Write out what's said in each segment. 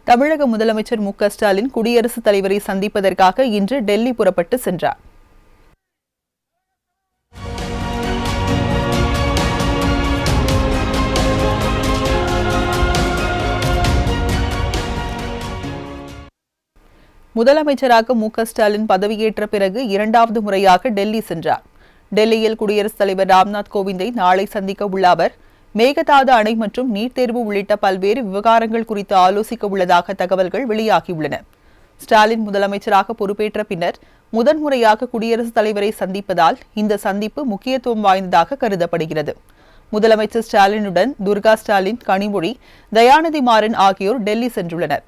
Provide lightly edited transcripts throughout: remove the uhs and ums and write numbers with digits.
தமிழக முதலமைச்சர் மு.க.ஸ்டாலின் குடியரசுத் தலைவரை சந்திப்பதற்காக இன்று டெல்லி புறப்பட்டு சென்றார். முதலமைச்சராக மு.க.ஸ்டாலின் பதவியேற்ற பிறகு இரண்டாவது முறையாக டெல்லி சென்றார். டெல்லியில் குடியரசுத் தலைவர் ராம்நாத் கோவிந்தை நாளை சந்திக்க உள்ள அவர் மேகதாது அணை மற்றும் நீட் தேர்வு உள்ளிட்ட பல்வேறு விவகாரங்கள் குறித்து ஆலோசிக்க உள்ளதாக தகவல்கள் வெளியாகியுள்ளன. ஸ்டாலின் முதலமைச்சராக பொறுப்பேற்ற பின்னர் முதன்முறையாக குடியரசுத் தலைவரை சந்திப்பதால் இந்த சந்திப்பு முக்கியத்துவம் வாய்ந்ததாக கருதப்படுகிறது. முதலமைச்சர் ஸ்டாலினுடன் துர்கா ஸ்டாலின், கனிமொழி, தயாநிதி மாறன் ஆகியோர் டெல்லி சென்றுள்ளனர்.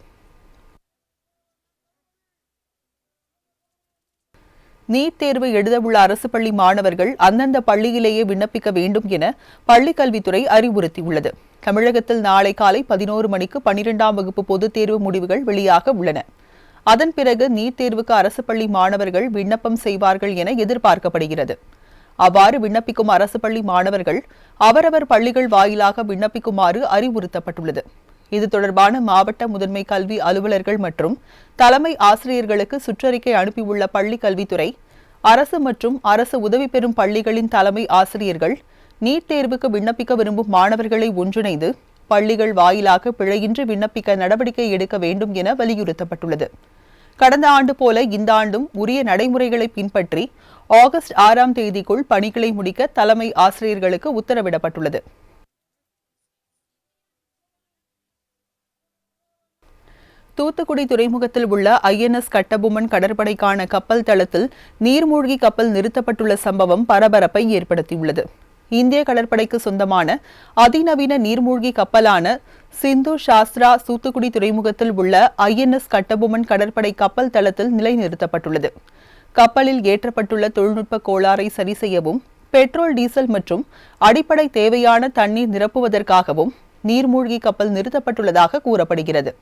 நீட் தேர்வு எழுதவுள்ள அரசு பள்ளி மாணவர்கள் அந்தந்த பள்ளியிலேயே விண்ணப்பிக்க வேண்டும் என பள்ளிக்கல்வித்துறை அறிவுறுத்தியுள்ளது. தமிழகத்தில் நாளை காலை 11 மணிக்கு 12ஆம் வகுப்பு பொதுத் தேர்வு முடிவுகள் வெளியாக உள்ளன. அதன் பிறகு நீட் தேர்வுக்கு அரசு பள்ளி மாணவர்கள் விண்ணப்பம் செய்வார்கள் என எதிர்பார்க்கப்படுகிறது. அவ்வாறு விண்ணப்பிக்கும் அரசு பள்ளி மாணவர்கள் அவரவர் பள்ளிகள் வாயிலாக விண்ணப்பிக்குமாறு அறிவுறுத்தப்பட்டுள்ளது. இது தொடர்பான மாவட்ட முதன்மை கல்வி அலுவலர்கள் மற்றும் தலைமை ஆசிரியர்களுக்கு சுற்றறிக்கை அனுப்பியுள்ள பள்ளிக் கல்வித்துறை, அரசு மற்றும் அரசு உதவி பெறும் பள்ளிகளின் தலைமை ஆசிரியர்கள் நீட் தேர்வுக்கு விண்ணப்பிக்க விரும்பும் மாணவர்களை ஒன்றிணைந்து பள்ளிகள் வாயிலாக பிழையின்றி விண்ணப்பிக்க நடவடிக்கை எடுக்க வேண்டும் என வலியுறுத்தப்பட்டுள்ளது. கடந்த ஆண்டு போல இந்த ஆண்டும் உரிய நடைமுறைகளை பின்பற்றி ஆகஸ்ட் 6ஆம் தேதிக்குள் பணிகளை முடிக்க தலைமை ஆசிரியர்களுக்கு உத்தரவிடப்பட்டுள்ளது. தூத்துக்குடி துறைமுகத்தில் உள்ள INS கட்டபொம்மன் கடற்படைக்கான கப்பல் தளத்தில் நீர்மூழ்கி கப்பல் நிறுத்தப்பட்டுள்ள சம்பவம் பரபரப்பை ஏற்படுத்தியுள்ளது. இந்திய கடற்படைக்கு சொந்தமான அதிநவீன நீர்மூழ்கி கப்பலான சிந்து சாஸ்திரா தூத்துக்குடி துறைமுகத்தில் உள்ள INS கட்டபொம்மன் கடற்படை கப்பல் தளத்தில் நிலைநிறுத்தப்பட்டுள்ளது. கப்பலில் ஏற்றப்பட்டுள்ள தொழில்நுட்ப கோளாறை சரி செய்யவும், பெட்ரோல், டீசல் மற்றும் அடிப்படை தேவையான தண்ணீர் நிரப்புவதற்காகவும் நீர்மூழ்கி கப்பல் நிறுத்தப்பட்டுள்ளதாக கூறப்படுகிறது.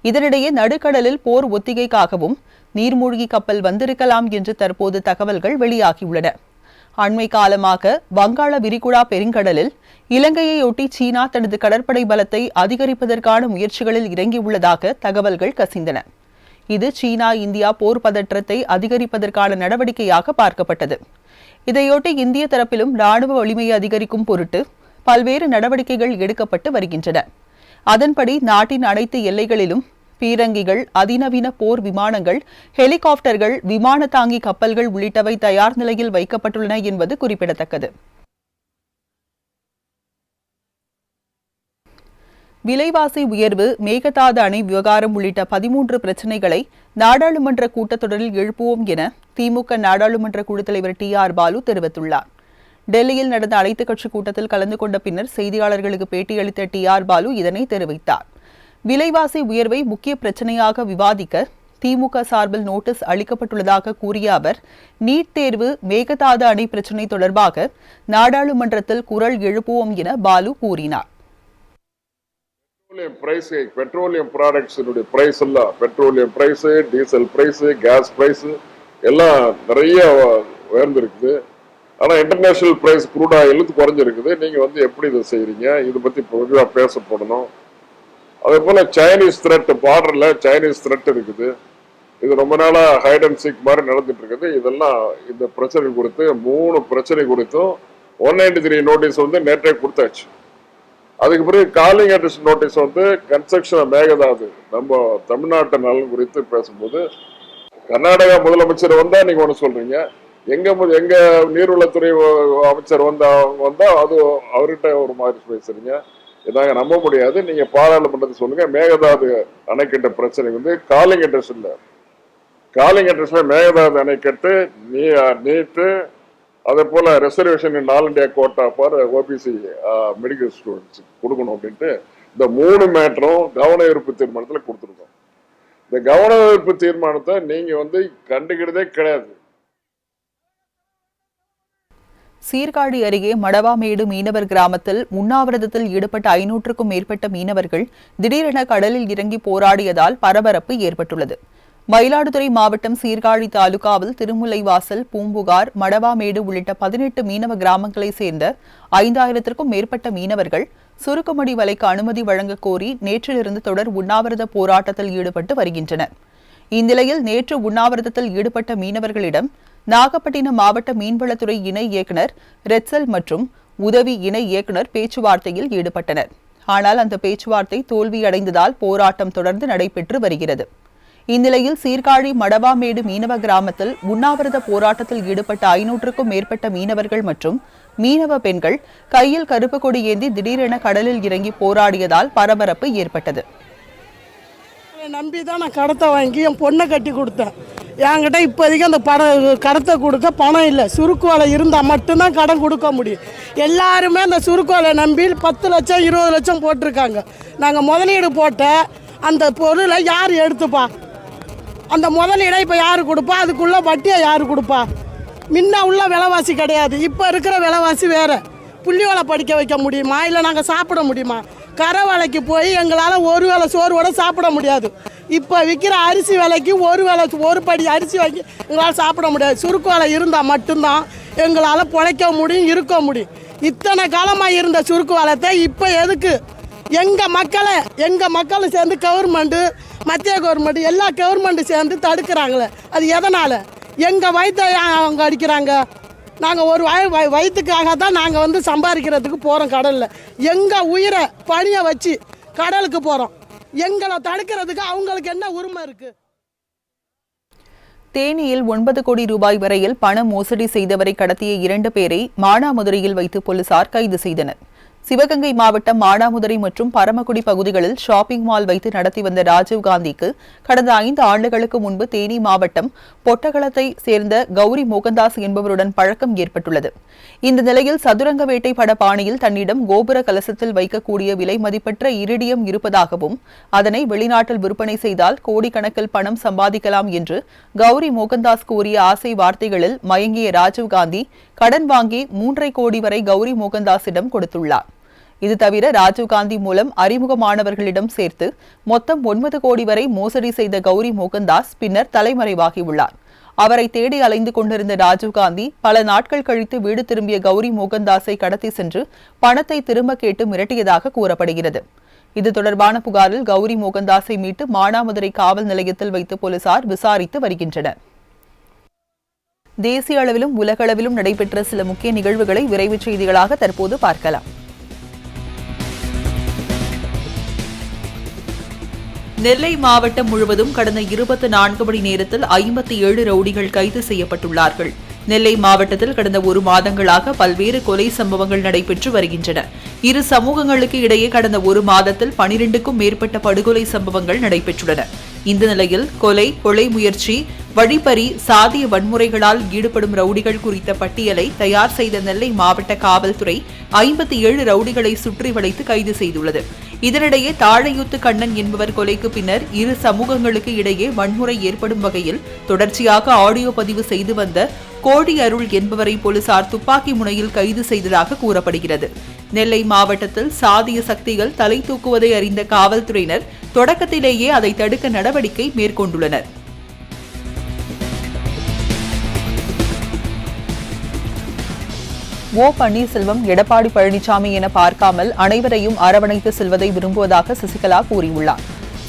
இதனிடையே நடுக்கடலில் போர் ஒத்திகைக்காகவும் நீர்மூழ்கி கப்பல் வந்திருக்கலாம் என்று தற்போது தகவல்கள் வெளியாகியுள்ளன. அண்மை காலமாக வங்காள விரிகுடா பெருங்கடலில் இலங்கையொட்டி சீனா தனது கடற்படை பலத்தை அதிகரிப்பதற்கான முயற்சிகளில் இறங்கியுள்ளதாக தகவல்கள் கசிந்தன. இது சீனா இந்தியா போர் பதற்றத்தை அதிகரிப்பதற்கான நடவடிக்கையாக பார்க்கப்பட்டது. இதையொட்டி இந்திய தரப்பிலும் ராணுவ வலிமையை அதிகரிக்கும் பொருட்டு பல்வேறு நடவடிக்கைகள் எடுக்கப்பட்டு வருகின்றன. அதன்படி நாட்டின் அனைத்து எல்லைகளிலும் பீரங்கிகள், அதிநவீன போர் விமானங்கள், ஹெலிகாப்டர்கள், விமான தாங்கி கப்பல்கள் உள்ளிட்டவை தயார் நிலையில் வைக்கப்பட்டுள்ளன என்பது குறிப்பிடத்தக்கது. விலைவாசி உயர்வு, மேகதாது அணை விவகாரம் உள்ளிட்ட 13 பிரச்சினைகளை நாடாளுமன்ற கூட்டத்தொடரில் எழுப்புவோம் என திமுக நாடாளுமன்ற குழு தலைவர் TR பாலு தெரிவித்துள்ளார். டெல்லியில் நடந்த அனைத்துக் கட்சி கூட்டத்தில் கலந்து கொண்ட பின்னர் செய்தியாளர்களுக்கு பேட்டியளித்த TR பாலு இதனை தெரிவித்தார். விலைவாசி உயர்வை முக்கிய பிரச்சனையாக விவாதிக்க திமுக சார்பில் நோட்டீஸ் அளிக்கப்பட்டுள்ளதாக கூறிய அவர், நீட் தேர்வு, மேகதாது அணை பிரச்சினை தொடர்பாக நாடாளுமன்றத்தில் குரல் எழுப்புவோம் என பாலு கூறினார். பெட்ரோலியம் ப்ராடக்ட்ஸினுடைய பிரைஸ் எல்லாம், petroleum price, diesel price, gas price எல்லாம் நிறைய உயர்ந்திருக்குது. ஆனா இன்டர்நேஷனல் பிரைஸ் க்ரூட் ஆயில் குறைஞ்சிருக்குது. நீங்க எப்படி இதை செய்யறீங்க? இதை பத்தி பொதுவாக பேசப்படணும். அதே போல சைனீஸ் த்ரெட், பார்டர்ல சைனீஸ் த்ரெட் இருக்குது. இது ரொம்ப நாளா ஹைட் அண்ட் சீக் மாதிரி நடந்துட்டு இருக்குது. இதெல்லாம் இந்த பிரச்சனை குறித்து 3 பிரச்சனை குறித்தும் 193 நோட்டீஸ் நேற்றே கொடுத்தாச்சு. அதுக்கு பிறகு calling address notice construction Mekedatu நம்ம தமிழ்நாட்டு நலன் குறித்து பேசும்போது கர்நாடகா முதலமைச்சர் வந்தா நீங்க ஒண்ணு சொல்றீங்க, எங்க நீர்வளத்துறை அமைச்சர் வந்தா அது அவர்கிட்ட ஒரு மாதிரி பேசுறீங்க. இதாங்க நம்ப முடியாது. நீங்க பாராளுமன்றத்தை சொல்லுங்க. மேகதாது அணைக்கட்ட பிரச்சனை காலிங் அட்ரஸ் இல்ல. காலிங் அட்ரஸ்ல மேகதாது அணைக்கட்டு, நீட்டு, அதே போல reservation in all India quota for OBC medical students கொடுக்கணும் அப்படின்ட்டு இந்த 3 மேட்டரும் கவன ஈர்ப்பு தீர்மானத்துல கொடுத்துருக்கோம். இந்த கவன ஈர்ப்பு தீர்மானத்தை நீங்க கண்டுக்கிறதே கிடையாது. சீர்காழி அருகே மடவாமேடு மீனவர் கிராமத்தில் உண்ணாவிரதத்தில் ஈடுபட்ட 500க்கும் மேற்பட்ட மீனவர்கள் திடீரென கடலில் இறங்கி போராடியதால் பரபரப்பு ஏற்பட்டுள்ளது. மயிலாடுதுறை மாவட்டம் சீர்காழி தாலுகாவில் திருமுல்லைவாசல், பூம்புகார், மடவாமேடு உள்ளிட்ட 18 மீனவ கிராமங்களைச் சேர்ந்த 5000க்கும் மேற்பட்ட மீனவர்கள் சுருக்குமடி வலைக்கு அனுமதி வழங்க கோரி நேற்றிலிருந்து தொடர் உண்ணாவிரத போராட்டத்தில் ஈடுபட்டு வருகின்றனர். இந்நிலையில் நேற்று உண்ணாவிரதத்தில் ஈடுபட்ட மீனவர்களிடம் நாகப்பட்டினம் மாவட்ட மீன்வளத்துறை இணை இயக்குநர் ரெட்சல் மற்றும் உதவி இணை இயக்குநர் பேச்சுவார்த்தையில் ஈடுபட்டனர். ஆனால் அந்த பேச்சுவார்த்தை தோல்வியடைந்ததால் போராட்டம் தொடர்ந்து நடைபெற்று வருகிறது. இந்நிலையில் சீர்காழி மடவாமேடு மீனவ கிராமத்தில் உண்ணாவிரத போராட்டத்தில் ஈடுபட்ட 500க்கும் மேற்பட்ட மீனவர்கள் மற்றும் மீனவ பெண்கள் கையில் கருப்பு கொடி ஏந்தி திடீரென கடலில் இறங்கி போராடியதால் பரபரப்பு ஏற்பட்டது. நம்பிதான் நான் கடத்தை வாங்கி என் பொண்ணை கட்டி கொடுத்தேன். என்கிட்ட இப்போதைக்கு அந்த கடத்தை கொடுக்க பணம் இல்லை. சுருக்கு வலை இருந்தால் மட்டும்தான் கடன் கொடுக்க முடியும். எல்லாருமே அந்த சுருக்கு வலை நம்பி 10 லட்சம் 20 லட்சம் போட்டிருக்காங்க. நாங்கள் முதலீடு போட்ட அந்த பொருளை யார் எடுத்துப்பா? அந்த முதலீடை இப்போ யார் கொடுப்பா? அதுக்குள்ள வட்டியை யார் கொடுப்பா? முன்ன உள்ள விலைவாசி கிடையாது, இப்போ இருக்கிற விலைவாசி வேறு. புள்ளிவலை படிக்க வைக்க முடியுமா? இல்லை நாங்கள் சாப்பிட முடியுமா? கரை வேலைக்கு போய் எங்களால் ஒரு வேளை சோறுவோட சாப்பிட முடியாது. இப்போ விற்கிற அரிசி விலைக்கு ஒரு படி அரிசி வாங்கி எங்களால் சாப்பிட முடியாது. சுருக்கு வேலை இருந்தால் மட்டும்தான் எங்களால் பிழைக்க முடியும், இருக்க முடியும். இத்தனை காலமாக இருந்த சுருக்கு வேலைத்தை இப்போ எதுக்கு எங்கள் மக்களும் சேர்ந்து கவர்மெண்ட்டு, மத்திய கவர்மெண்ட், எல்லா கவர்மெண்ட்டும் சேர்ந்து தடுக்கிறாங்களே, அது எதனால்? எங்கள் வயிற்றை அவங்க அடிக்கிறாங்க. நாங்கள் ஒரு வயிற்றுக்காக தான் நாங்கள் சம்பாதிக்கிறதுக்கு போகிறோம் கடலில். எங்கள் உயிரை பணியை வச்சு கடலுக்கு போகிறோம். எங்களை தடுக்கிறதுக்கு அவங்களுக்கு என்ன உரிமை இருக்குது? தேனியில் 9 கோடி ரூபாய் வரையில் பண மோசடி செய்தவரை கடத்திய 2 பேரை மானாமதுரையில் வைத்து போலீசார் கைது செய்தனர். சிவகங்கை மாவட்டம் மானாமதுரை மற்றும் பரமக்குடி பகுதிகளில் ஷாப்பிங் மால் வைத்து நடத்தி வந்த ராஜீவ்காந்திக்கு கடந்த 5 ஆண்டுகளுக்கு முன்பு தேனி மாவட்டம் பொட்டகளத்தை சேர்ந்த கௌரி மோகன்தாஸ் என்பவருடன் பழக்கம் ஏற்பட்டுள்ளது. இந்த நிலையில் சதுரங்க வேட்டை பட பாணியில் தன்னிடம் கோபுர கலசத்தில் வைக்கக்கூடிய விலை மதிப்பற்ற இரிடியம் இருப்பதாகவும் அதனை வெளிநாட்டில் விற்பனை செய்தால் கோடிக்கணக்கில் பணம் சம்பாதிக்கலாம் என்று கௌரி மோகன்தாஸ் கூறிய ஆசை வார்த்தைகளில் மயங்கிய ராஜீவ்காந்தி கடன் வாங்கி 3.5 கோடி வரை கௌரி மோகன்தாஸிடம் கொடுத்துள்ளார். இது தவிர ராஜீவ்காந்தி மூலம் அறிமுகமானவர்களிடம் சேர்த்து மொத்தம் 9 கோடி வரை மோசடி செய்த கௌரி மோகன்தாஸ் பின்னர் தலைமறைவாகியுள்ளார். அவரை தேடி அலைந்து கொண்டிருந்த ராஜீவ்காந்தி பல நாட்கள் கழித்து வீடு திரும்பிய கௌரி மோகன்தாஸை கடத்தி சென்று பணத்தை திரும்ப கேட்டு மிரட்டியதாக கூறப்படுகிறது. இது தொடர்பான புகாரில் கௌரி மோகன்தாஸை மீட்டு மானாமதுரை காவல் நிலையத்தில் வைத்து போலீசார் விசாரித்து வருகின்றனர். தேசிய அளவிலும் உலகளவிலும் நடைபெற்ற சில முக்கிய நிகழ்வுகளை விரைவுச் செய்திகளாக தற்போது பார்க்கலாம். நெல்லை மாவட்டம் முழுவதும் கடந்த 24 மணி நேரத்தில் 57 ரவுடிகள் கைது செய்யப்பட்டுள்ளார்கள். நெல்லை மாவட்டத்தில் கடந்த 1 மாதங்களாக பல்வேறு கொலை சம்பவங்கள் நடைபெற்று வருகின்றன. இரு சமூகங்களுக்கு இடையே கடந்த 1 மாதத்தில் 12க்கும் மேற்பட்ட படுகொலை சம்பவங்கள் நடைபெற்றுள்ளன. இந்த நிலையில் கொலை முயற்சி, வழிப்பறி, சாதிய வன்முறைகளால் ஈடுபடும் ரவுடிகள் குறித்த பட்டியலை தயார் செய்த நெல்லை மாவட்ட காவல்துறை 57 ரவுடிகளை சுற்றி வளைத்து கைது செய்துள்ளது. இதனிடையே தாழையூத்து கண்ணன் என்பவர் கொலைக்கு பின்னர் இரு சமூகங்களுக்கு இடையே வன்முறை ஏற்படும் வகையில் தொடர்ச்சியாக ஆடியோ பதிவு செய்து வந்த கோடி அருள் என்பவரை போலீசார் துப்பாக்கி முனையில் கைது செய்ததாக கூறப்படுகிறது. நெல்லை மாவட்டத்தில் சாதிய சக்திகள் தலை தூக்குவதை அறிந்த காவல்துறையினர் தொடக்கத்திலேயே அதை தடுக்க நடவடிக்கை மேற்கொண்டுள்ளனர். ஓ பன்னீர்செல்வம், எடப்பாடி பழனிசாமி என பார்க்காமல் அனைவரையும் அரவணைத்து செல்வதை விரும்புவதாக சசிகலா கூறியுள்ளார்.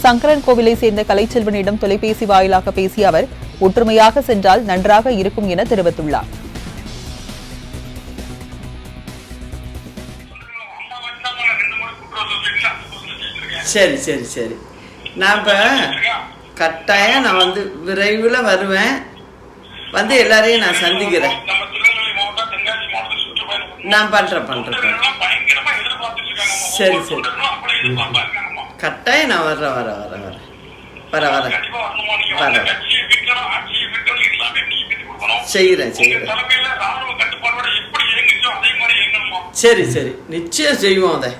சங்கரன் கோவிலை சேர்ந்த கலைச்செல்வனிடம் தொலைபேசி வாயிலாக பேசிய அவர் ஒற்றுமையாக சென்றால் நன்றாக இருக்கும் என தெரிவித்துள்ளார். சரி சரி சரி நான் இப்போ கட்டாயம் நான் விரைவில் வருவேன். எல்லாரையும் நான் சந்திக்கிறேன். நான் பண்றேன். சரி சரி கட்டாயம் நான் வரேன். செய்கிறேன். சரி சரி நிச்சயம் செய்வோம் அதை.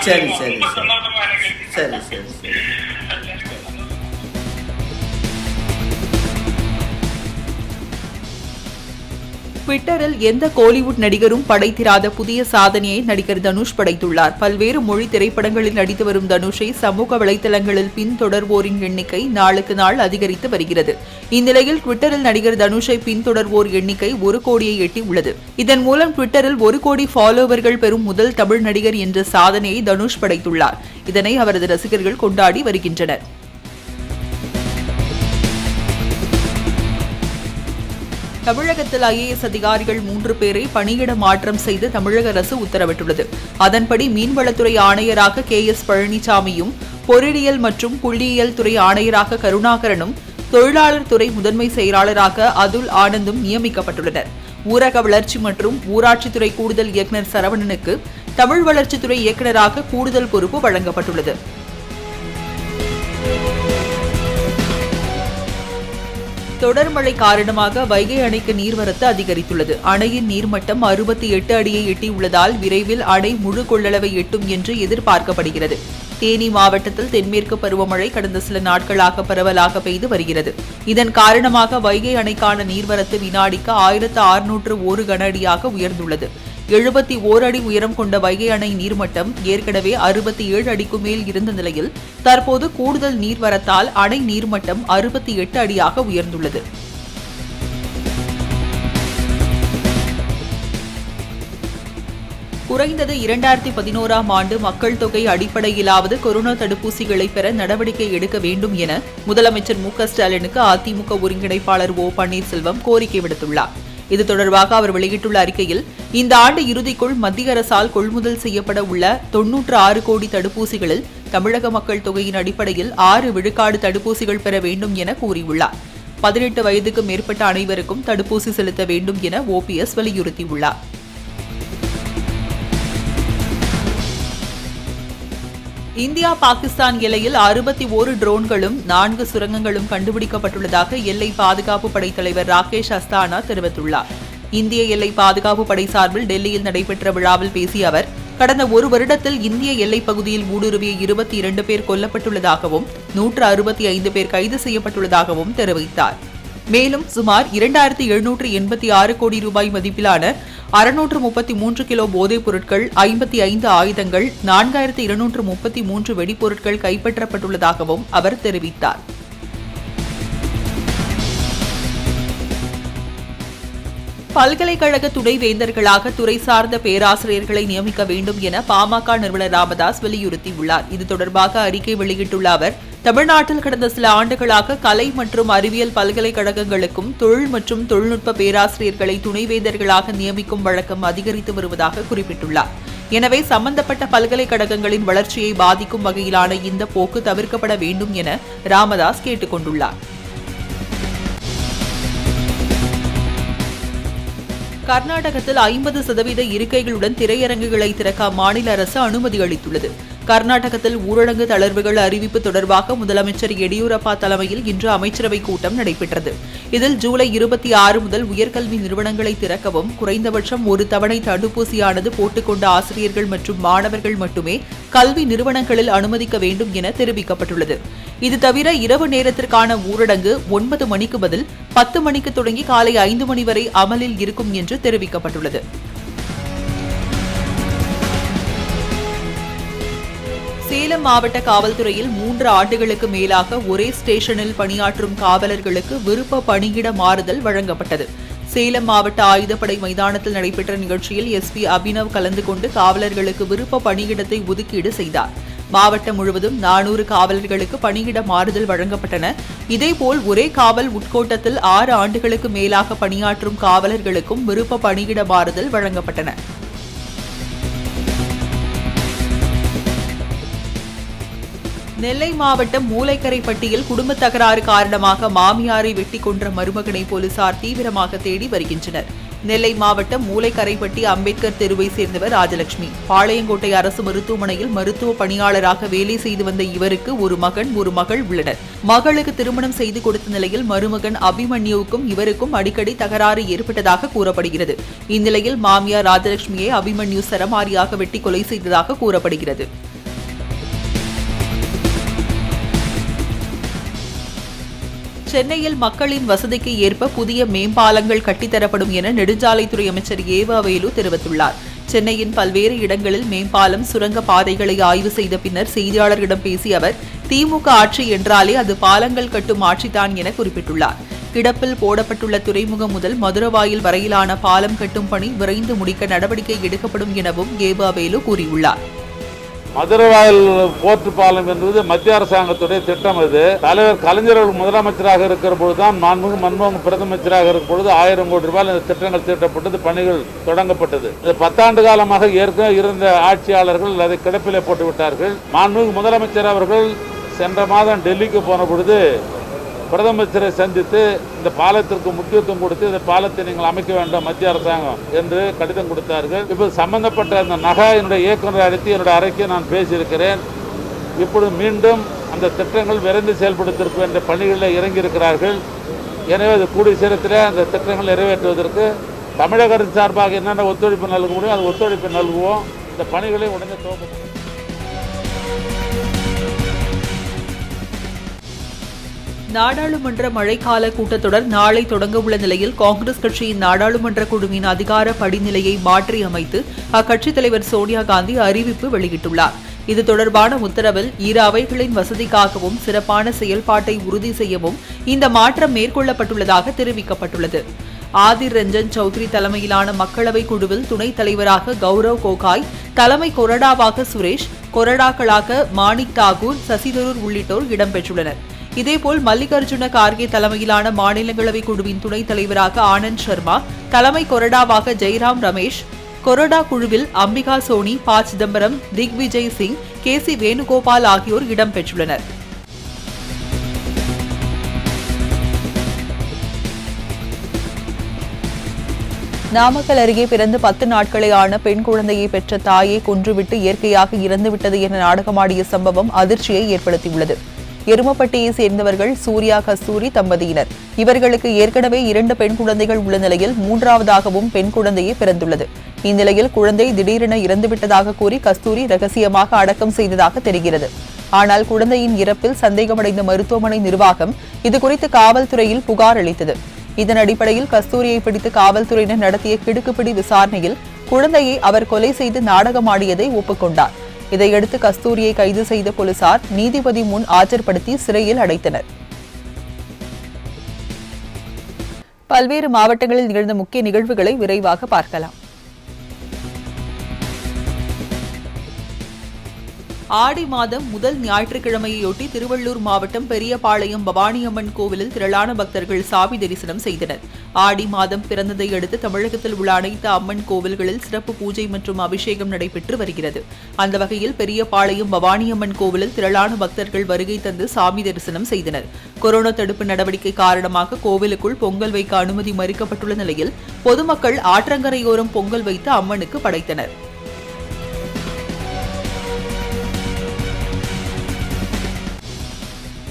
சரி சரி சரி சரி சரி ட்விட்டரில் எந்த கோலிவுட் நடிகரும் படைத்திராத புதிய சாதனையை நடிகர் தனுஷ் படைத்துள்ளார். பல்வேறு மொழி திரைப்படங்களில் நடித்து வரும் தனுஷை சமூக வலைதளங்களில் பின்தொடர்வோரின் எண்ணிக்கை நாளுக்கு நாள் அதிகரித்து வருகிறது. இந்நிலையில் ட்விட்டரில் நடிகர் தனுஷை பின்தொடர்வோர் எண்ணிக்கை 1 கோடியை எட்டி உள்ளது. இதன் மூலம் ட்விட்டரில் 1 கோடி ஃபாலோவர்கள் பெறும் முதல் தமிழ் நடிகர் என்ற சாதனையை தனுஷ் படைத்துள்ளார். இதனை அவரது ரசிகர்கள் கொண்டாடி வருகின்றனர். தமிழகத்தில் IAS அதிகாரிகள் 3 பேரை பணியிட மாற்றம் செய்து தமிழக அரசு உத்தரவிட்டுள்ளது. அதன்படி மீன்வளத்துறை ஆணையராக KS பழனிசாமியும், பொறியியல் மற்றும் புள்ளியியல் துறை ஆணையராக கருணாகரனும், தொழிலாளர் துறை முதன்மை செயலாளராக அதுல் ஆனந்தும் நியமிக்கப்பட்டுள்ளனர். ஊரக வளர்ச்சி மற்றும் ஊராட்சித்துறை கூடுதல் இயக்குநர் சரவணனுக்கு தமிழ் வளர்ச்சித்துறை இயக்குநராக கூடுதல் பொறுப்பு வழங்கப்பட்டுள்ளது. தொடர் மழை காரணமாக வைகை அணைக்கு நீர்வரத்து அதிகரித்துள்ளது. அணையின் நீர்மட்டம் 68 அடியை எட்டியுள்ளதால் விரைவில் அணை முழு கொள்ளளவை எட்டும் என்று எதிர்பார்க்கப்படுகிறது. தேனி மாவட்டத்தில் தென்மேற்கு பருவமழை கடந்த சில நாட்களாக பரவலாக பெய்து வருகிறது. இதன் காரணமாக வைகை அணைக்கான நீர்வரத்து வினாடிக்கு 1601 கன அடியாக உயர்ந்துள்ளது. 71 அடி உயரம் கொண்ட வைகை அணை நீர்மட்டம் ஏற்கனவே 67 அடிக்கு மேல் இருந்த நிலையில் தற்போது கூடுதல் நீர்வரத்தால் அணை நீர்மட்டம் 68 அடியாக உயர்ந்துள்ளது. குறைந்தது 2011ஆம் ஆண்டு மக்கள் தொகை அடிப்படையிலாவது கொரோனா தடுப்பூசிகளை பெற நடவடிக்கை எடுக்க வேண்டும் என முதலமைச்சர் மு.க.ஸ்டாலினுக்கு அதிமுக ஒருங்கிணைப்பாளர் ஓ. பன்னீர்செல்வம் கோரிக்கை விடுத்துள்ளார். இது தொடர்பாக அவர் வெளியிட்டுள்ள அறிக்கையில், இந்த ஆண்டு இறுதிக்குள் மத்திய அரசால் கொள்முதல் செய்யப்பட உள்ள 96 கோடி தடுப்பூசிகளில் தமிழக மக்கள் தொகையின் அடிப்படையில் 6 விழுக்காடு தடுப்பூசிகள் பெற வேண்டும் என கூறியுள்ளார். 18 வயதுக்கு மேற்பட்ட அனைவருக்கும் தடுப்பூசி செலுத்த வேண்டும் என OPS வலியுறுத்தியுள்ளார். இந்தியா பாகிஸ்தான் எல்லையில் 61 ட்ரோன்களும் 4 சுரங்கங்களும் கண்டுபிடிக்கப்பட்டுள்ளதாக எல்லை பாதுகாப்பு படை தலைவர் ராகேஷ் அஸ்தானா தெரிவித்துள்ளார். இந்திய எல்லை பாதுகாப்பு படை சார்பில் டெல்லியில் நடைபெற்ற விழாவில் பேசிய அவர், கடந்த 1 வருடத்தில் இந்திய எல்லைப் பகுதியில் ஊடுருவிய 22 பேர் கொல்லப்பட்டுள்ளதாகவும் 165 பேர் கைது செய்யப்பட்டுள்ளதாகவும் தெரிவித்தார். மேலும் சுமார் 2786 கோடி ரூபாய் மதிப்பிலான 633 கிலோ போதைப் பொருட்கள், 55 ஆயுதங்கள், 4233 வெடிப்பொருட்கள் கைப்பற்றப்பட்டுள்ளதாகவும் அவர் தெரிவித்தார். பல்கலைக்கழக துணைவேந்தர்களாக துறை சார்ந்த பேராசிரியர்களை நியமிக்க வேண்டும் என பாமக நிறுவனர் ராமதாஸ் வலியுறுத்தியுள்ளார். இது தொடர்பாக அறிக்கை வெளியிட்டுள்ள அவர், தமிழ்நாட்டில் கடந்த சில ஆண்டுகளாக கலை மற்றும் அறிவியல் பல்கலைக்கழகங்களுக்கும் தொழில் மற்றும் தொழில்நுட்ப பேராசிரியர்களை துணைவேந்தர்களாக நியமிக்கும் வழக்கம் அதிகரித்து வருவதாக குறிப்பிட்டுள்ளார். எனவே சம்பந்தப்பட்ட பல்கலைக்கழகங்களின் வளர்ச்சியை பாதிக்கும் வகையிலான இந்த போக்கு தவிர்க்கப்பட வேண்டும் என ராமதாஸ் கேட்டுக் கொண்டுள்ளார். கர்நாடகத்தில் 50% இருக்கைகளுடன் திரையரங்குகளை திறக்க அம்மாநில அரசு அனுமதி அளித்துள்ளது. கர்நாடகத்தில் ஊரடங்கு தளர்வுகள் அறிவிப்பு தொடர்பாக முதலமைச்சர் எடியூரப்பா தலைமையில் இன்று அமைச்சரவைக் கூட்டம் நடைபெற்றது. இதில் ஜூலை 26 முதல் உயர்கல்வி நிறுவனங்களை திறக்கவும், குறைந்தபட்சம் ஒரு தவணை தடுப்பூசியானது போட்டுக்கொண்ட ஆசிரியர்கள் மற்றும் மாணவர்கள் மட்டுமே கல்வி நிறுவனங்களில் அனுமதிக்க வேண்டும் என தெரிவிக்கப்பட்டுள்ளது. இது தவிர இரவு நேரத்திற்கான ஊரடங்கு 9 மணிக்கு பதில் 10 மணிக்கு தொடங்கி காலை 5 மணி வரை அமலில் இருக்கும் என்று தெரிவிக்கப்பட்டுள்ளது. சேலம் மாவட்ட காவல்துறையில் 3 ஆண்டுகளுக்கு மேலாக ஒரே ஸ்டேஷனில் பணியாற்றும் காவலர்களுக்கு விருப்ப பணியிட மாறுதல் வழங்கப்பட்டது. சேலம் மாவட்ட ஆயுதப்படை மைதானத்தில் நடைபெற்ற நிகழ்ச்சியில் SP அபினவ் கலந்து கொண்டு காவலர்களுக்கு விருப்ப பணியிடத்தை ஒதுக்கீடு செய்தார். மாவட்டம் முழுவதும் 400 காவலர்களுக்கு பணியிட மாறுதல் வழங்கப்பட்டன. இதேபோல் ஒரே காவல் உட்கோட்டத்தில் 6 ஆண்டுகளுக்கு மேலாக பணியாற்றும் காவலர்களுக்கும் விருப்ப பணியிட மாறுதல் வழங்கப்பட்டன. நெல்லை மாவட்டம் மூலைக்கரைப்பட்டியில் குடும்ப தகராறு காரணமாக மாமியாரை வெட்டி கொன்ற மருமகனை போலீசார் தீவிரமாக தேடி வருகின்றனர். நெல்லை மாவட்டம் மூலைக்கரைப்பட்டி அம்பேத்கர் தெருவை சேர்ந்தவர் ராஜலட்சுமி. பாளையங்கோட்டை அரசு மருத்துவமனையில் மருத்துவ பணியாளராக வேலை செய்து வந்த இவருக்கு ஒரு மகன் ஒரு மகள் உள்ளனர். மகளுக்கு திருமணம் செய்து கொடுத்த நிலையில் மருமகன் அபிமன்யுவுக்கும் இவருக்கும் அடிக்கடி தகராறு ஏற்பட்டதாக கூறப்படுகிறது. இந்நிலையில் மாமியார் ராஜலட்சுமியை அபிமன்யு சரமாரியாக வெட்டி கொலை செய்ததாக கூறப்படுகிறது. சென்னையில் மக்களின் வசதிக்கு ஏற்ப புதிய மேம்பாலங்கள் கட்டித்தரப்படும் என நெடுஞ்சாலைத்துறை அமைச்சர் ஏவா வேலு தெரிவித்துள்ளார். சென்னையின் பல்வேறு இடங்களில் மேம்பாலம், சுரங்க பாதைகளை ஆய்வு செய்த பின்னர் செய்தியாளர்களிடம் பேசிய அவர், திமுக ஆட்சி என்றாலே அது பாலங்கள் கட்டும் ஆட்சிதான் என குறிப்பிட்டுள்ளார். கிடப்பில் போடப்பட்டுள்ள துறைமுகம் முதல் மதுரவாயில் வரையிலான பாலம் கட்டும் பணி விரைந்து முடிக்க நடவடிக்கை எடுக்கப்படும் எனவும் ஏவா வேலு கூறியுள்ளார். மதுரவாயல் போர்ட் பாலம் என்பது மத்திய அரசாங்கத்துடைய திட்டம். இது தலைவர் கலைஞர் முதலமைச்சராக இருக்கிற பொழுதுதான் மாண்புமிகு மன்மோகன் பிரதமராக இருக்கிற பொழுது 1000 கோடி ரூபாய் இந்த திட்டங்கள் தீட்டப்பட்டது, பணிகள் தொடங்கப்பட்டது. 10 ஆண்டு காலமாக ஏற்கனவே இருந்த ஆட்சியாளர்கள் அதை கிடப்பிலே போட்டு விட்டார்கள். மாண்புமிகு முதலமைச்சர் அவர்கள் சென்ற மாதம் டெல்லிக்கு போன பொழுது பிரதமரை சந்தித்து இந்த பாலத்திற்கு முக்கியத்துவம் கொடுத்து இந்த பாலத்தை நீங்கள் அமைக்க வேண்டும் மத்திய அரசாங்கம் என்று கடிதம் கொடுத்தார்கள். இப்போது சம்பந்தப்பட்ட அந்த நகா என்னுடைய இயக்குநரை அழைத்து என்னுடைய அறைக்கு நான் பேசியிருக்கிறேன். இப்பொழுது மீண்டும் அந்த திட்டங்கள் விரைந்து செயல்படுத்திருக்க வேண்டிய பணிகளில் இறங்கியிருக்கிறார்கள். எனவே அது கூடிய சீக்கிரத்தில் அந்த திட்டங்கள் நிறைவேற்றுவதற்கு தமிழக அரசு சார்பாக என்னென்ன ஒத்துழைப்பு நல்க முடியும் அது ஒத்துழைப்பு நல்குவோம். இந்த பணிகளை உடனே துவக்க. நாடாளுமன்ற மழைக்கால கூட்டத்தொடர் நாளை தொடங்க உள்ள நிலையில் காங்கிரஸ் கட்சியின் நாடாளுமன்ற குழுவின் அதிகார படிநிலையை மாற்றி அமைத்து அக்கட்சித் தலைவர் சோனியா காந்தி அறிவிப்பு வெளியிட்டுள்ளார். இது தொடர்பான உத்தரவில் இரு அவைகளின் வசதிக்காகவும் சிறப்பான செயல்பாட்டை உறுதி செய்யவும் இந்த மாற்றம் மேற்கொள்ளப்பட்டுள்ளதாக தெரிவிக்கப்பட்டுள்ளது. ஆதிர் ரஞ்சன் சௌத்ரி தலைமையிலான மக்களவை குழுவில் துணைத் தலைவராக கௌரவ் கோகாய், தலைமை கொறடாவாக சுரேஷ், கொறடாக்களாக மாணிக் தாகூர், சசிதரூர் உள்ளிட்டோர் இடம்பெற்றுள்ளனர். இதேபோல் மல்லிகார்ஜுன கார்கே தலைமையிலான மாநிலங்களவை குழுவின் துணைத் தலைவராக ஆனந்த் சர்மா, தலைமை கொறடாவாக ஜெய்ராம் ரமேஷ், கொறடா குழுவில் அம்பிகா சோனி, ப. சிதம்பரம், திக்விஜய் சிங், கே.சி. வேணுகோபால் ஆகியோர் இடம்பெற்றுள்ளனர். நாமக்கல் அருகே பிறந்து 10 நாட்களே ஆன பெண் குழந்தையை பெற்ற தாயை கொன்றுவிட்டு இயற்கையாக இறந்துவிட்டது என நாடகமாடிய சம்பவம் அதிர்ச்சியை ஏற்படுத்தியுள்ளது. எருமப்பட்டியை சேர்ந்தவர்கள் சூர்யா கஸ்தூரி தம்பதியினர். இவர்களுக்கு ஏற்கனவே 2 பெண் குழந்தைகள் உள்ள நிலையில் 3வதாகவும் பெண் குழந்தையே பிறந்துள்ளது. இந்நிலையில் குழந்தை திடீரென இறந்துவிட்டதாக கூறி கஸ்தூரி ரகசியமாக அடக்கம் செய்ததாக தெரிகிறது. ஆனால் குழந்தையின் இறப்பில் சந்தேகமடைந்த மருத்துவமனை நிர்வாகம் இதுகுறித்து காவல்துறையில் புகார் அளித்தது. இதன் அடிப்படையில் கஸ்தூரியை பிடித்து காவல்துறையினர் நடத்திய கிடுக்குப்பிடி விசாரணையில் குழந்தையை அவர் கொலை செய்து நாடகமாடியதை ஒப்புக்கொண்டார். இதையடுத்து கஸ்தூரியை கைது செய்த போலீசார் நீதிபதி முன் ஆஜர்படுத்தி சிறையில் அடைத்தனர். பல்வேறு மாவட்டங்களில் நிகழ்ந்த முக்கிய நிகழ்வுகளை விரைவாக பார்க்கலாம். ஆடி மாதம் முதல் ஞாயிற்றுக்கிழமையொட்டி திருவள்ளூர் மாவட்டம் பெரியபாளையம் பவானியம்மன் கோவிலில் திரளான பக்தர்கள் சாமி தரிசனம் செய்தனர். ஆடி மாதம் பிறந்ததை அடுத்து தமிழகத்தில் உள்ள அனைத்து அம்மன் கோவில்களில் சிறப்பு பூஜை மற்றும் அபிஷேகம் நடைபெற்று வருகிறது. அந்த வகையில் பெரியபாளையம் பவானியம்மன் கோவிலில் திரளான பக்தர்கள் வருகை தந்து சாமி தரிசனம் செய்தனர். கொரோனா தடுப்பு நடவடிக்கை காரணமாக கோவிலுக்குள் பொங்கல் வைக்க அனுமதி மறுக்கப்பட்டுள்ள நிலையில் பொதுமக்கள் ஆற்றங்கரையோரம் பொங்கல் வைத்து அம்மனுக்கு படைத்தனர்.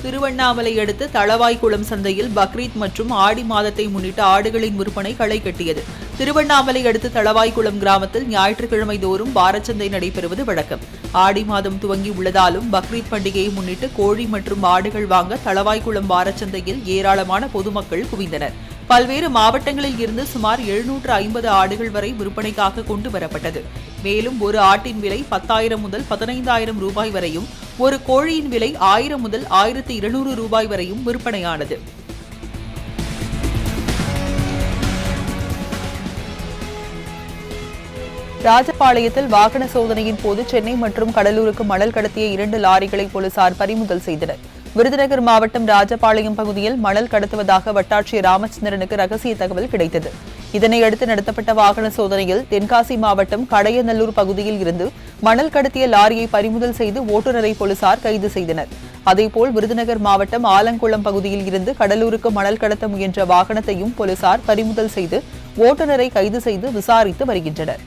திருவண்ணாமலை அடுத்த தளவாய்குளம் சந்தையில் பக்ரீத் மற்றும் ஆடி மாதத்தை முன்னிட்டு ஆடுகளின் விற்பனை களை கட்டியது. திருவண்ணாமலை அடுத்த தளவாய்குளம் கிராமத்தில் ஞாயிற்றுக்கிழமை தோறும் வாரச்சந்தை நடைபெறுவது வழக்கம். ஆடி மாதம் துவங்கி உள்ளதாலும் பக்ரீத் பண்டிகையை முன்னிட்டு கோழி மற்றும் ஆடுகள் வாங்க தளவாய்குளம் வாரச்சந்தையில் ஏராளமான பொதுமக்கள் குவிந்தனர். பல்வேறு மாவட்டங்களில் இருந்து சுமார் 750 ஆடுகள் வரை விற்பனைக்காக கொண்டு வரப்பட்டது. மேலும் ஒரு ஆட்டின் விலை 10,000 முதல் 15,000 ரூபாய் வரையும், ஒரு கோழியின் விலை 1000 முதல் 1200 ரூபாய் வரையும் விற்பனையானது. ராஜபாளையத்தில் வாகன சோதனையின் போது சென்னை மற்றும் கடலூருக்கு மணல் கடத்திய 2 லாரிகளை போலீசார் பறிமுதல் செய்தனர். விருதுநகர் மாவட்டம் ராஜபாளையம் பகுதியில் மணல் கடத்துவதாக வட்டாட்சியர் ராமச்சந்திரனுக்கு ரகசிய தகவல் கிடைத்தது. இதனையடுத்து நடத்தப்பட்ட வாகன சோதனையில் தென்காசி மாவட்டம் கடையநல்லூர் பகுதியில் இருந்து மணல் கடத்திய லாரியை பறிமுதல் செய்து ஓட்டுநரை போலீசார் கைது செய்தனர். அதேபோல் விருதுநகர் மாவட்டம் ஆலங்குளம் பகுதியில் இருந்து கடலூருக்கு மணல் கடத்த முயன்ற வாகனத்தையும் போலீசார் பறிமுதல் செய்து ஓட்டுநரை கைது செய்து விசாரித்து வருகின்றனர்.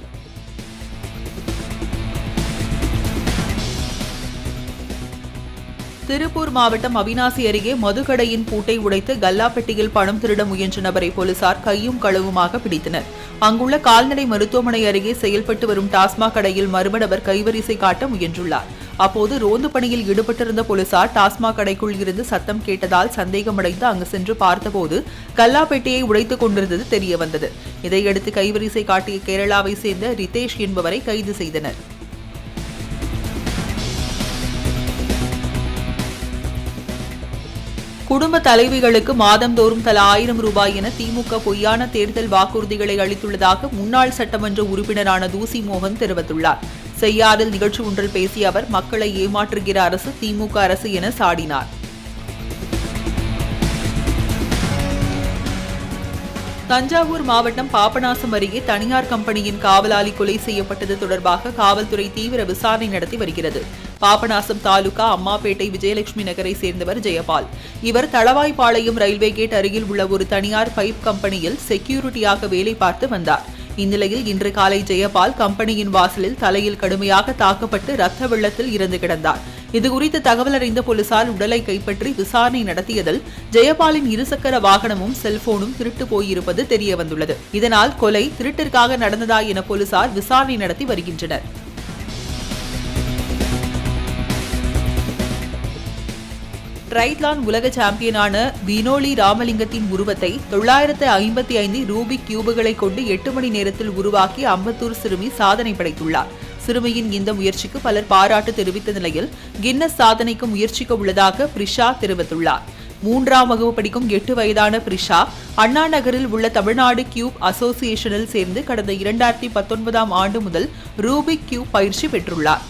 திருப்பூர் மாவட்டம் அவிநாசி அருகே மதுக்கடையின் பூட்டை உடைத்து கல்லாப்பெட்டியில் பணம் திருட முயன்ற நபரை போலீசார் கையும் களவுமாக பிடித்தனர். அங்குள்ள கால்நடை மருத்துவமனை அருகே செயல்பட்டு வரும் டாஸ்மாக் கடையில் மர்ம நபர் கைவரிசை காட்ட முயன்றுள்ளார். அப்போது ரோந்து பணியில் ஈடுபட்டிருந்த போலீசார் டாஸ்மாக் கடைக்குள் இருந்து சத்தம் கேட்டதால் சந்தேகமடைந்து அங்கு சென்று பார்த்தபோது கல்லாப்பெட்டியை உடைத்துக் கொண்டிருந்தது தெரியவந்தது. இதையடுத்து கைவரிசை காட்டிய கேரளாவை சேர்ந்த ரிதேஷ் என்பவரை கைது செய்தனர். குடும்ப தலைவிகளுக்கு மாதந்தோறும் தலா 1000 ரூபாய் என திமுக பொய்யான தேர்தல் வாக்குறுதிகளை அளித்துள்ளதாக முன்னாள் சட்டமன்ற உறுப்பினரான தூசி மோகன் தெரிவித்துள்ளார். செய்யாறில் நிகழ்ச்சி ஒன்றில் பேசிய அவர் மக்களை ஏமாற்றுகிற அரசு திமுக அரசு என சாடினார். தஞ்சாவூர் மாவட்டம் பாபநாசம் அருகே தனியார் கம்பெனியின் காவலாளி கொலை செய்யப்பட்டது தொடர்பாக காவல்துறை தீவிர விசாரணை நடத்தி வருகிறது. பாபநாசம் தாலுகா அம்மாப்பேட்டை விஜயலட்சுமி நகரை சேர்ந்தவர் ஜெயபால். இவர் தளவாய்பாளையம் ரயில்வே கேட் அருகில் உள்ள ஒரு தனியார் பைப் கம்பெனியில் செக்யூரிட்டியாக வேலை பார்த்து வந்தார். இந்நிலையில் இன்று காலை ஜெயபால் கம்பெனியின் வாசலில் தலையில் கடுமையாக தாக்கப்பட்டு ரத்த வெள்ளத்தில் இறந்து கிடந்தார். இதுகுறித்து தகவல் அறிந்த போலீசார் உடலை கைப்பற்றி விசாரணை நடத்தியதில் ஜெயபாலின் இருசக்கர வாகனமும் செல்போனும் திருட்டு போயிருப்பது தெரியவந்துள்ளது. இதனால் கொலை திருட்டிற்காக நடந்ததா என போலீசார் விசாரணை நடத்தி வருகின்றனர். ட்ரைத்லான் உலக சாம்பியனான வினோலி ராமலிங்கத்தின் உருவத்தை 955 ரூபிக் கியூபுகளை கொண்டு 8 மணி நேரத்தில் உருவாக்கி அம்பத்தூர் சிறுமி சாதனை படைத்துள்ளார். சிறுமியின் இந்த முயற்சிக்கு பலர் பாராட்டு தெரிவித்த நிலையில் கின்னஸ் சாதனைக்கு முயற்சிக்க உள்ளதாக பிரிஷா தெரிவித்துள்ளார். 3ஆம் வகுப்பு படிக்கும் 8 வயதான பிரிஷா அண்ணா நகரில் உள்ள தமிழ்நாடு கியூப் அசோசியேஷனில் சேர்ந்து கடந்த 2019ஆம் ஆண்டு முதல் ரூபிக் கியூப் பயிற்சி பெற்றுள்ளார்.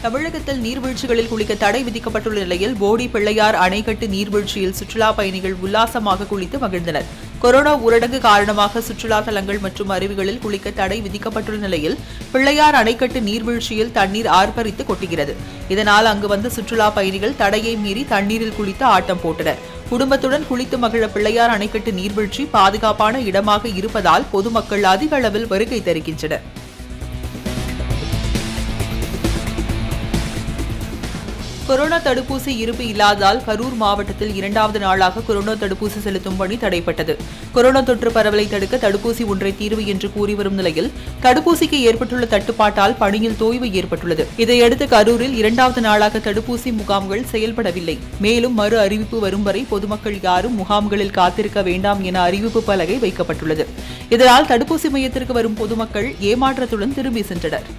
தமிழகத்தில் நீர்வீழ்ச்சிகளில் குளிக்க தடை விதிக்கப்பட்டுள்ள நிலையில் போடி பிள்ளையார் அணைக்கட்டு நீர்வீழ்ச்சியில் சுற்றுலா பயணிகள் உல்லாசமாக குளித்து மகிழ்ந்தனர். கொரோனா ஊரடங்கு காரணமாக சுற்றுலா தலங்கள் மற்றும் அருவிகளில் குளிக்க தடை விதிக்கப்பட்டுள்ள நிலையில் பிள்ளையார் அணைக்கட்டு நீர்வீழ்ச்சியில் தண்ணீர் ஆர்ப்பரித்து கொட்டுகிறது. இதனால் அங்கு வந்த சுற்றுலா பயணிகள் தடையை மீறி தண்ணீரில் குளித்து ஆட்டம் போட்டனர். குடும்பத்துடன் குளித்து மகிழ பிள்ளையார் அணைக்கட்டு நீர்வீழ்ச்சி பாதுகாப்பான இடமாக இருப்பதால் பொதுமக்கள் அதிக அளவில் வருகை தருகின்றனர். கொரோனா தடுப்பூசி இருப்பு இல்லாததால் கரூர் மாவட்டத்தில் 2வது நாளாக கொரோனா தடுப்பூசி செலுத்தும் பணி தடைப்பட்டது. கொரோனா தொற்று பரவலை தடுக்க தடுப்பூசி ஒன்றை தீர்வு என்று கூறி வரும் நிலையில் தடுப்பூசிக்கு ஏற்பட்டுள்ள தட்டுப்பாட்டால் பணியில் தொய்வு ஏற்பட்டுள்ளது. இதையடுத்து கரூரில் 2வது நாளாக தடுப்பூசி முகாம்கள் செயல்படவில்லை. மேலும் மறு அறிவிப்பு வரும் வரை பொதுமக்கள் யாரும் முகாம்களில் காத்திருக்க வேண்டாம் என அறிவிப்பு பலகை வைக்கப்பட்டுள்ளது. இதனால் தடுப்பூசி மையத்திற்கு வரும் பொதுமக்கள் ஏமாற்றத்துடன் திரும்பி சென்றனர்.